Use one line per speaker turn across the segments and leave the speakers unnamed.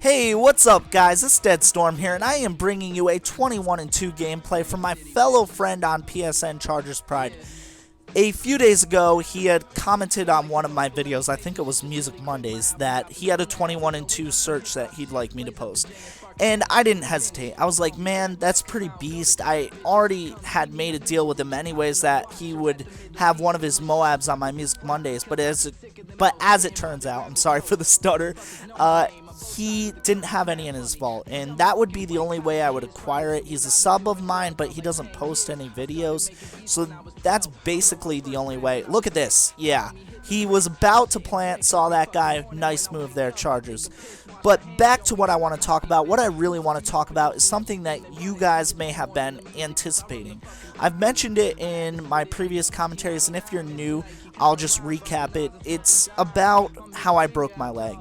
Hey, what's up guys? It's Deadstorm here, and I am bringing you a 21-2 gameplay from my fellow friend on PSN, ChargersPride. A few days ago, he had commented on one of my videos, I think it was Music Mondays, that he had a 21-2 search that he'd like me to post. And I didn't hesitate. I was like, man, that's pretty beast. I already had made a deal with him anyways that he would have one of his Moabs on my Music Mondays, but as it turns out, I'm sorry for the stutter, he didn't have any in his vault, and that would be the only way I would acquire it. He's a sub of mine, but he doesn't post any videos, so that's basically the only way. Look at this. Yeah, he was about to plant, saw that guy. Nice move there, Chargers. But back to what I want to talk about. What I really want to talk about is something that you guys may have been anticipating. I've mentioned it in my previous commentaries, and if you're new, I'll just recap it. It's about how I broke my leg.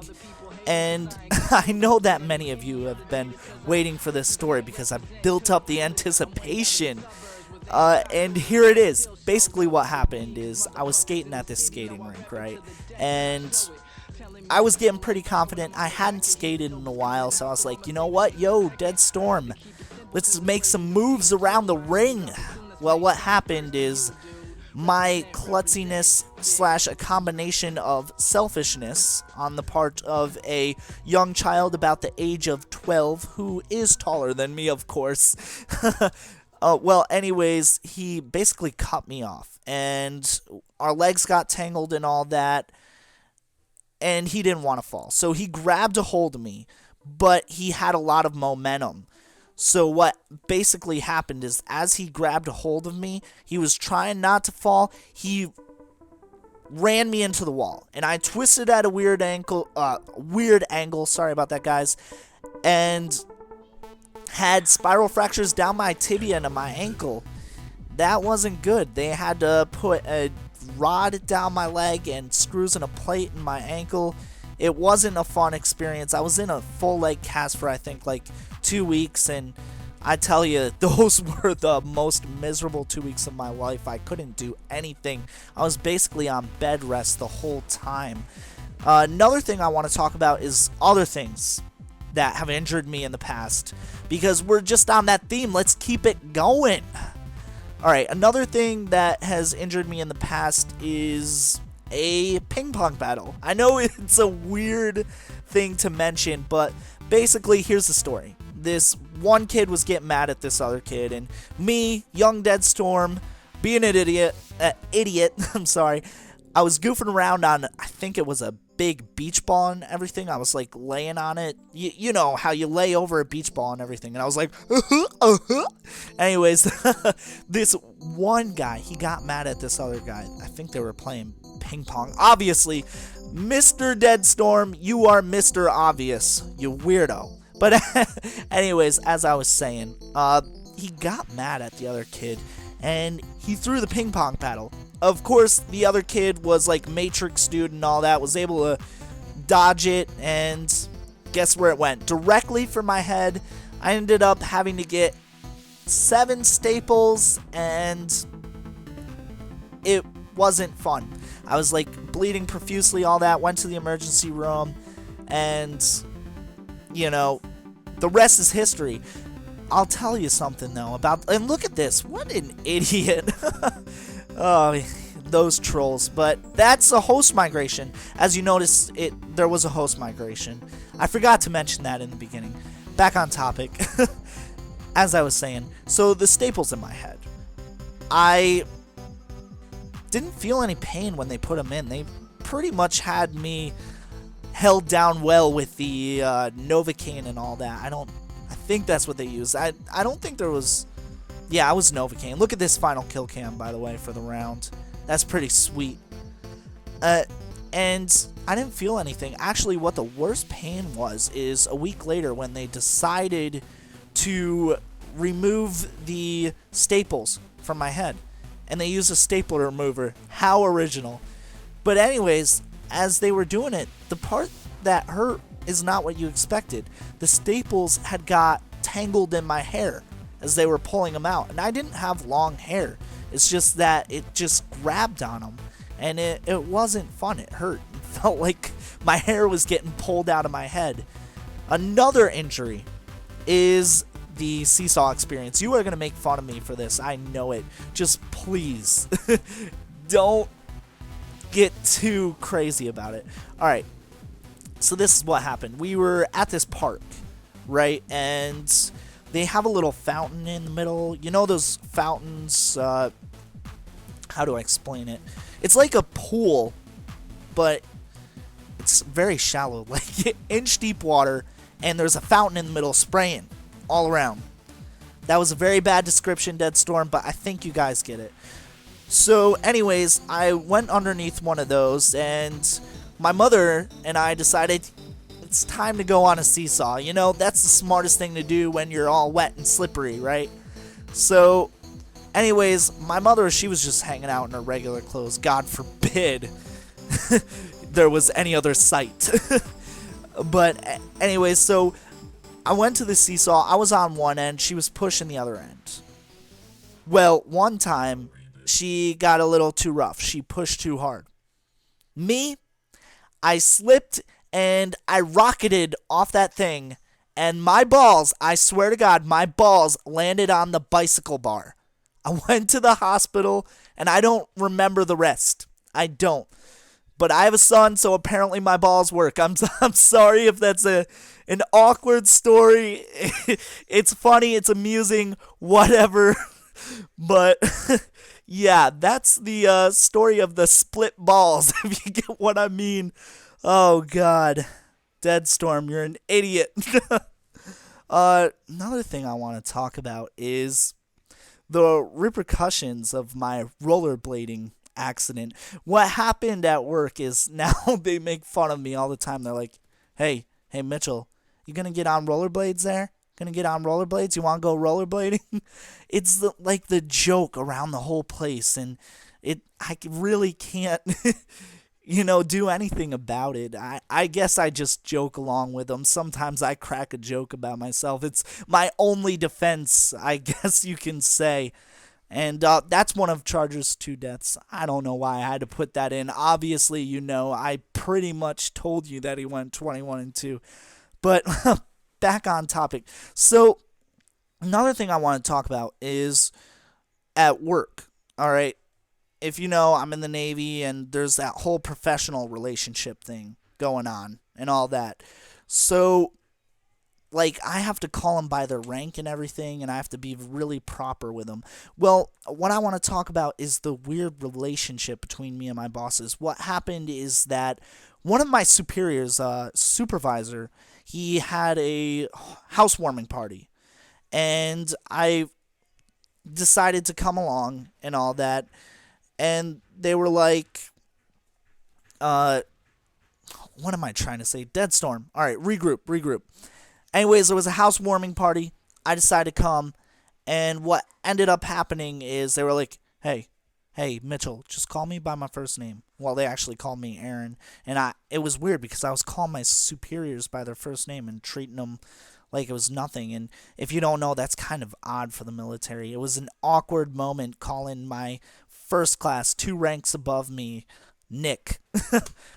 And I know that many of you have been waiting for this story because I've built up the anticipation. And here it is. Basically what happened is I was skating at this skating rink, right? And I was getting pretty confident. I hadn't skated in a while, so I was like, you know what? Yo, Deadstorm, let's make some moves around the ring. Well, what happened is my klutziness / a combination of selfishness on the part of a young child about the age of 12 who is taller than me, of course. Well, anyways, he basically cut me off, and our legs got tangled and all that, and he didn't want to fall. So he grabbed a hold of me, but he had a lot of momentum. So what basically happened is as he grabbed a hold of me, he was trying not to fall. He ran me into the wall, and I twisted at a weird angle, sorry about that, guys, and had spiral fractures down my tibia and my ankle. That wasn't good. They had to put a rod down my leg and screws in a plate in my ankle. It wasn't a fun experience. I was in a full leg cast for I think like 2 weeks, and I tell you, those were the most miserable 2 weeks of my life. I couldn't do anything. I was basically on bed rest the whole time. Another thing I want to talk about is other things that have injured me in the past, because we're just on that theme. Let's keep it going. Alright, another thing that has injured me in the past is a ping pong battle. I know it's a weird thing to mention, but basically, here's the story. This one kid was getting mad at this other kid, and me, young Deadstorm, being an idiot, I'm sorry, I was goofing around on, I think it was a big beach ball and everything. I was like laying on it. You know how you lay over a beach ball and everything. And I was like, Anyways, this one guy, he got mad at this other guy. I think they were playing ping pong. Obviously, Mr. Deadstorm, you are Mr. Obvious, you weirdo. But anyways, as I was saying, he got mad at the other kid, and he threw the ping pong paddle. Of course, the other kid was like Matrix dude and all that, was able to dodge it, and guess where it went? Directly for my head. I ended up having to get 7 staples, and it wasn't fun. I was like bleeding profusely, all that, went to the emergency room, and you know, the rest is history. I'll tell you something though about, and look at this, what an idiot. Oh, those trolls. But that's a host migration. As you notice, there was a host migration. I forgot to mention that in the beginning. Back on topic. As I was saying, so the staples in my head, I didn't feel any pain when they put them in. They pretty much had me held down well with the Novocaine and all that. I think that's what they used. I don't think there was. Yeah, I was Novocaine. Look at this final kill cam, by the way, for the round. That's pretty sweet. And I didn't feel anything. Actually, what the worst pain was is a week later when they decided to remove the staples from my head. And they used a stapler remover. How original. But anyways, as they were doing it, the part that hurt is not what you expected. The staples had got tangled in my hair as they were pulling them out, and I didn't have long hair. It's just that it just grabbed on them, and it wasn't fun. It hurt. It felt like my hair was getting pulled out of my head. Another injury is the Seesaw experience. You are going to make fun of me for this. I know it. Just please don't get too crazy about it. Alright, so this is what happened. We were at this park, right? And they have a little fountain in the middle. You know those fountains, how do I explain it? It's like a pool, but it's very shallow, like inch deep water, and there's a fountain in the middle spraying all around. That was a very bad description, Dead Storm, but I think you guys get it. So anyways, I went underneath one of those, and my mother and I decided it's time to go on a seesaw. You know, that's the smartest thing to do when you're all wet and slippery, right? So anyways, my mother, she was just hanging out in her regular clothes. God forbid there was any other sight. But anyways, so I went to the seesaw. I was on one end. She was pushing the other end. Well, one time, she got a little too rough. She pushed too hard. Me, I slipped and I rocketed off that thing. And my balls, I swear to God, my balls landed on the bicycle bar. I went to the hospital and I don't remember the rest. I don't. But I have a son, so apparently my balls work. I'm sorry if that's an awkward story. It's funny, it's amusing, whatever. But yeah, that's the story of the split balls, if you get what I mean. Oh, God. Dead Storm, you're an idiot. Another thing I want to talk about is the repercussions of my rollerblading accident. What happened at work is now they make fun of me all the time. They're like, hey Mitchell, you gonna get on rollerblades there? Gonna get on rollerblades? You wanna go rollerblading? It's like the joke around the whole place, and I really can't do anything about it. I guess I just joke along with them. Sometimes I crack a joke about myself. It's my only defense, I guess you can say. And that's one of Chargers' 2 deaths. I don't know why I had to put that in. Obviously, I pretty much told you that he went 21-2. But back on topic. So, another thing I want to talk about is at work. All right. If you know, I'm in the Navy, and there's that whole professional relationship thing going on and all that. So, like, I have to call them by their rank and everything, and I have to be really proper with them. Well, what I want to talk about is the weird relationship between me and my bosses. What happened is that one of my superiors, supervisor, he had a housewarming party, and I decided to come along and all that, and they were like, what am I trying to say? Dead Storm. All right, regroup. Anyways, there was a housewarming party. I decided to come, and what ended up happening is they were like, hey, Mitchell, just call me by my first name. Well, they actually called me Aaron, and it was weird because I was calling my superiors by their first name and treating them like it was nothing. And if you don't know, that's kind of odd for the military. It was an awkward moment calling my first class, 2 ranks above me, Nick.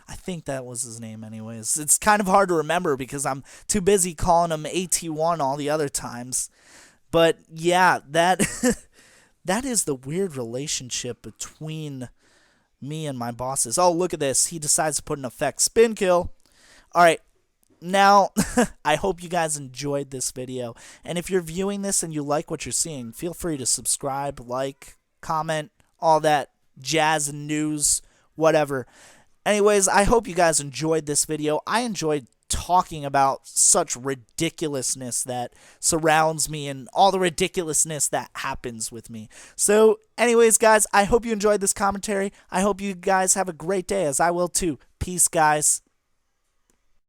I think that was his name anyways. It's kind of hard to remember because I'm too busy calling him AT1 all the other times. But yeah, that is the weird relationship between me and my bosses. Oh, look at this. He decides to put an effect. Spin kill. Alright, now, I hope you guys enjoyed this video. And if you're viewing this and you like what you're seeing, feel free to subscribe, like, comment, all that jazz and news, whatever. Anyways, I hope you guys enjoyed this video. I enjoyed talking about such ridiculousness that surrounds me and all the ridiculousness that happens with me. So, anyways, guys, I hope you enjoyed this commentary. I hope you guys have a great day, as I will too. Peace, guys.